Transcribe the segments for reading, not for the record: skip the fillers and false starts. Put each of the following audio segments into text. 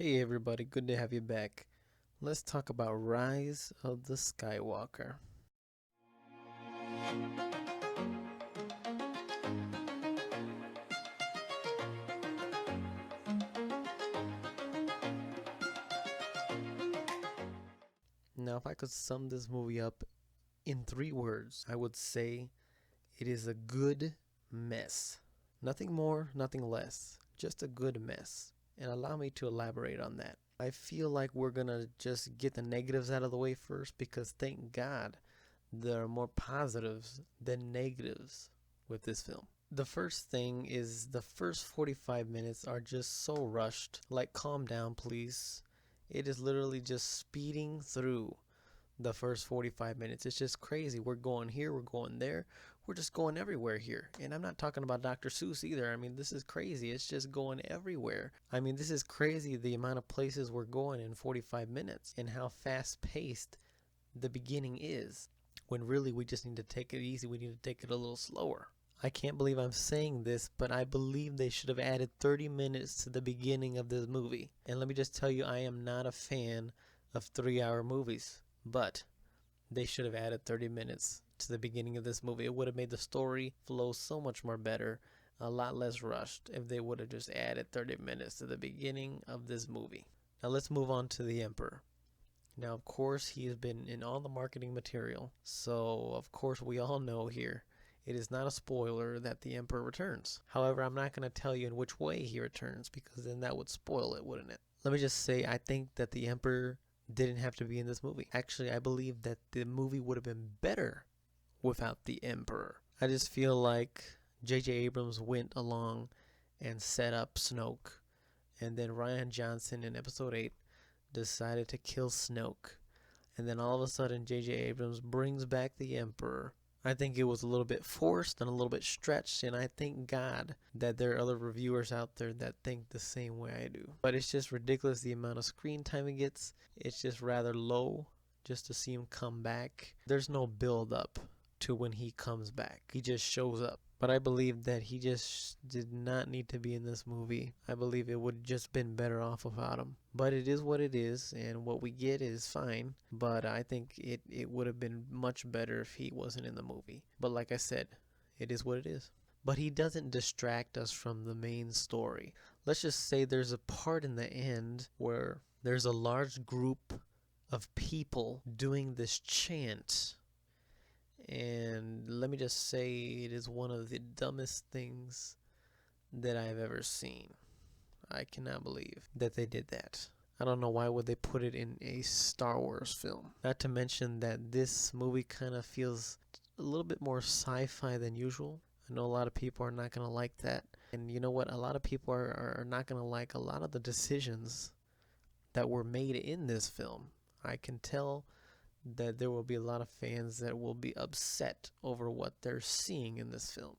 Hey everybody, good to have you back. Let's talk about Rise of the Skywalker. Now, if I could sum this movie up in 3 words, I would say it is a good mess. Nothing more, nothing less. Just a good mess. And allow me to elaborate on that. I feel like we're gonna just get the negatives out of the way first because thank God there are more positives than negatives with this film. The first thing is the first 45 minutes are just so rushed. Like, calm down, please. It is literally just speeding through the first 45 minutes. It's just crazy. We're going here, we're going there, we're just going everywhere here. And I'm not talking about Dr. Seuss either. I mean, this is crazy. It's just going everywhere. I mean, this is crazy the amount of places we're going in 45 minutes and how fast paced the beginning is. When really we just need to take it easy. We need to take it a little slower. I can't believe I'm saying this, but I believe they should have added 30 minutes to the beginning of this movie. And let me just tell you, I am not a fan of 3-hour movies, but they should have added 30 minutes to the beginning of this movie. It would have made the story flow so much more better, a lot less rushed, if they would have just added 30 minutes to the beginning of this movie. Now let's move on to the Emperor. Now, of course, he has been in all the marketing material, so of course we all know here it is not a spoiler that the Emperor returns. However, I'm not going to tell you in which way he returns because then that would spoil it, wouldn't it? Let me just say, I think that the Emperor didn't have to be in this movie. Actually, I believe that the movie would have been better without the Emperor. I just feel like J.J. Abrams went along and set up Snoke, and then Rian Johnson in Episode 8 decided to kill Snoke. And then all of a sudden, J.J. Abrams brings back the Emperor. I think it was a little bit forced and a little bit stretched, and I thank God that there are other reviewers out there that think the same way I do. But it's just ridiculous the amount of screen time he gets. It's just rather low just to see him come back. There's no build up to when he comes back. He just shows up. But I believe that he just did not need to be in this movie. I believe it would just been better off without him. But it is what it is, and what we get is fine. But I think it would have been much better if he wasn't in the movie. But like I said, it is what it is. But he doesn't distract us from the main story. Let's just say there's a part in the end where there's a large group of people doing this chant, and let me just say it is one of the dumbest things that I've ever seen. I cannot believe that they did that. I don't know why would they put it in a Star Wars film. Not to mention that this movie kind of feels a little bit more sci-fi than usual. I know a lot of people are not going to like that. And you know what? A lot of people are not going to like a lot of the decisions that were made in this film. I can tell that there will be a lot of fans that will be upset over what they're seeing in this film.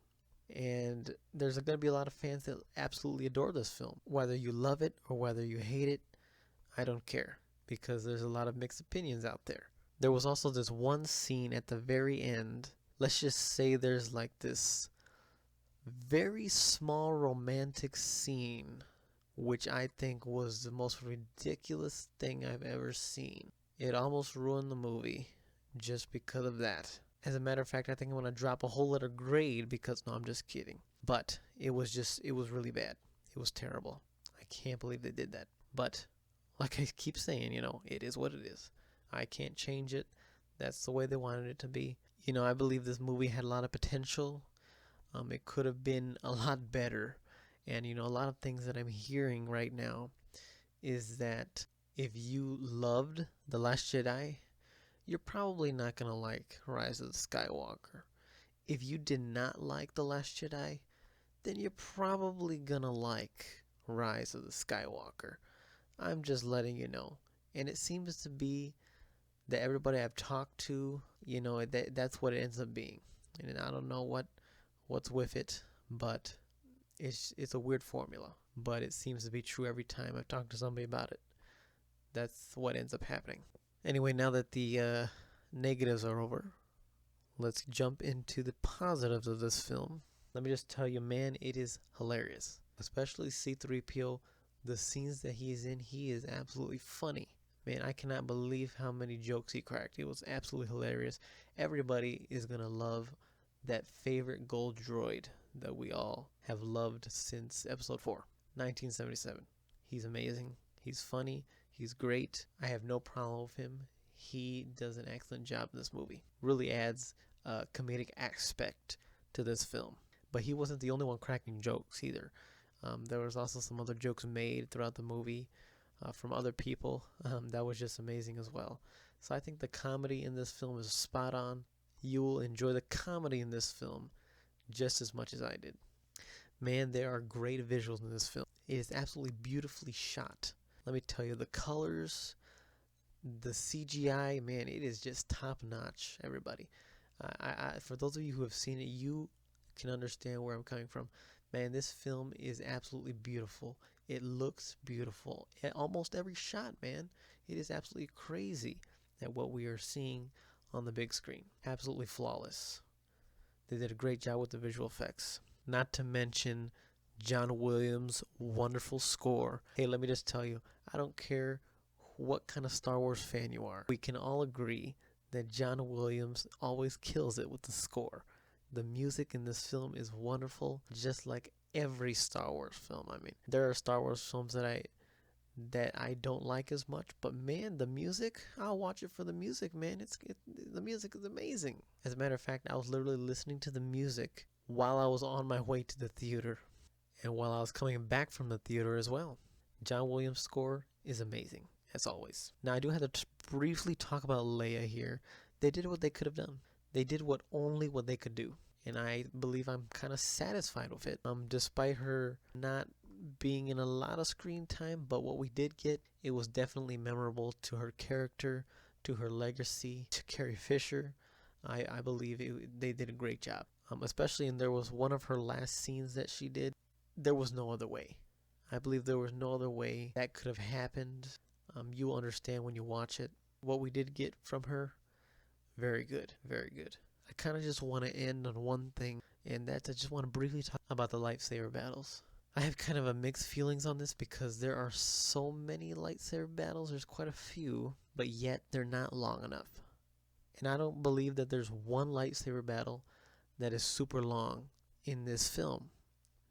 And there's going to be a lot of fans that absolutely adore this film. Whether you love it or whether you hate it, I don't care, because there's a lot of mixed opinions out there. There was also this one scene at the very end. Let's just say there's like this very small romantic scene, which I think was the most ridiculous thing I've ever seen. It almost ruined the movie just because of that. As a matter of fact, I think I'm going to drop a whole letter grade because, no, I'm just kidding. But it was really bad. It was terrible. I can't believe they did that. But like I keep saying, it is what it is. I can't change it. That's the way they wanted it to be. I believe this movie had a lot of potential. It could have been a lot better. And, a lot of things that I'm hearing right now is that if you loved The Last Jedi, you're probably not going to like Rise of the Skywalker. If you did not like The Last Jedi, then you're probably going to like Rise of the Skywalker. I'm just letting you know. And it seems to be that everybody I've talked to, that's what it ends up being. And I don't know what's with it, but it's a weird formula. But it seems to be true every time I've talked to somebody about it. That's what ends up happening. Anyway, now that the negatives are over, let's jump into the positives of this film. Let me just tell you, man, it is hilarious. Especially C-3PO The scenes that he is in, he is absolutely funny. Man, I cannot believe how many jokes he cracked. It was absolutely hilarious. Everybody is going to love that favorite gold droid that we all have loved since episode 4, 1977. He's amazing. He's funny. He's great. I have no problem with him. He does an excellent job in this movie. Really adds a comedic aspect to this film. But he wasn't the only one cracking jokes either. There was also some other jokes made throughout the movie from other people. That was just amazing as well. So I think the comedy in this film is spot on. You will enjoy the comedy in this film just as much as I did. Man, there are great visuals in this film. It is absolutely beautifully shot. Let me tell you, the colors, the CGI, man, it is just top notch, everybody. For those of you who have seen it, you can understand where I'm coming from. Man, this film is absolutely beautiful. It looks beautiful at almost every shot, man. It is absolutely crazy at what we are seeing on the big screen. Absolutely flawless. They did a great job with the visual effects. Not to mention John Williams' wonderful score. Hey, let me just tell you, I don't care what kind of Star Wars fan you are. We can all agree that John Williams always kills it with the score. The music in this film is wonderful, just like every Star Wars film. I mean, there are Star Wars films that I don't like as much, but man, the music, I'll watch it for the music, man. The music is amazing. As a matter of fact, I was literally listening to the music while I was on my way to the theater and while I was coming back from the theater as well. John Williams' score is amazing, as always. Now, I do have to briefly talk about Leia here. They did what they could have done. They did only what they could do, and I believe I'm kind of satisfied with it. Despite her not being in a lot of screen time, but what we did get, it was definitely memorable to her character, to her legacy, to Carrie Fisher. I believe they did a great job, especially in there was one of her last scenes that she did. There was no other way. I believe there was no other way that could have happened. You'll understand when you watch it. What we did get from her, very good, very good. I kind of just want to end on one thing, and that's I just want to briefly talk about the lightsaber battles. I have kind of a mixed feelings on this because there are so many lightsaber battles. There's quite a few, but yet they're not long enough. And I don't believe that there's one lightsaber battle that is super long in this film.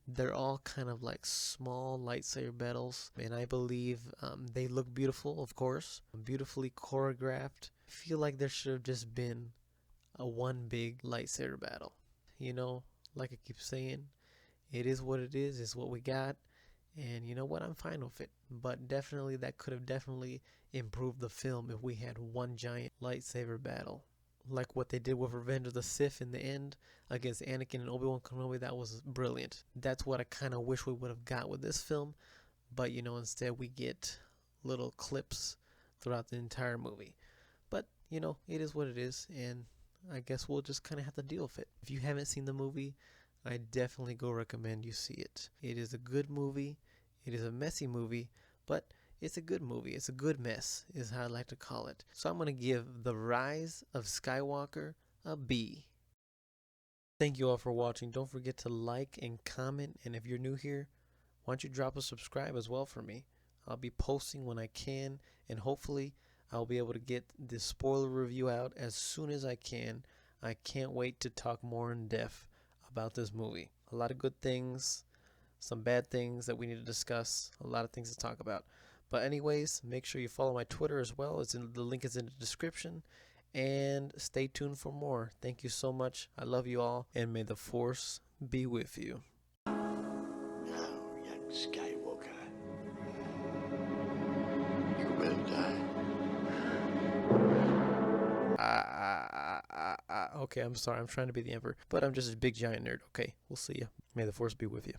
They're all kind of like small lightsaber battles, and I believe they look beautiful, of course, beautifully choreographed. I feel like there should have just been a one big lightsaber battle. You know, like I keep saying, it is what it is. It's what we got, and you know what? I'm fine with it. But definitely, that could have definitely improved the film if we had one giant lightsaber battle, like what they did with Revenge of the Sith in the end against Anakin and Obi-Wan Kenobi. That was brilliant. That's what I kind of wish we would have got with this film, but you know, instead we get little clips throughout the entire movie. But you know, it is what it is, and I guess we'll just kind of have to deal with it. If you haven't seen the movie, I definitely go recommend you see it. It is a good movie. It is a messy movie, but it's a good movie. It's a good mess, is how I like to call it. So I'm going to give The Rise of Skywalker a B. Thank you all for watching. Don't forget to like and comment. And if you're new here, why don't you drop a subscribe as well for me? I'll be posting when I can, and hopefully I'll be able to get this spoiler review out as soon as I can. I can't wait to talk more in depth about this movie. A lot of good things, some bad things that we need to discuss, a lot of things to talk about. But anyways, make sure you follow my Twitter as well. The link is in the description. And stay tuned for more. Thank you so much. I love you all. And may the Force be with you. Now, young Skywalker, you will die. Okay, I'm sorry. I'm trying to be the Emperor. But I'm just a big giant nerd. Okay, we'll see you. May the Force be with you.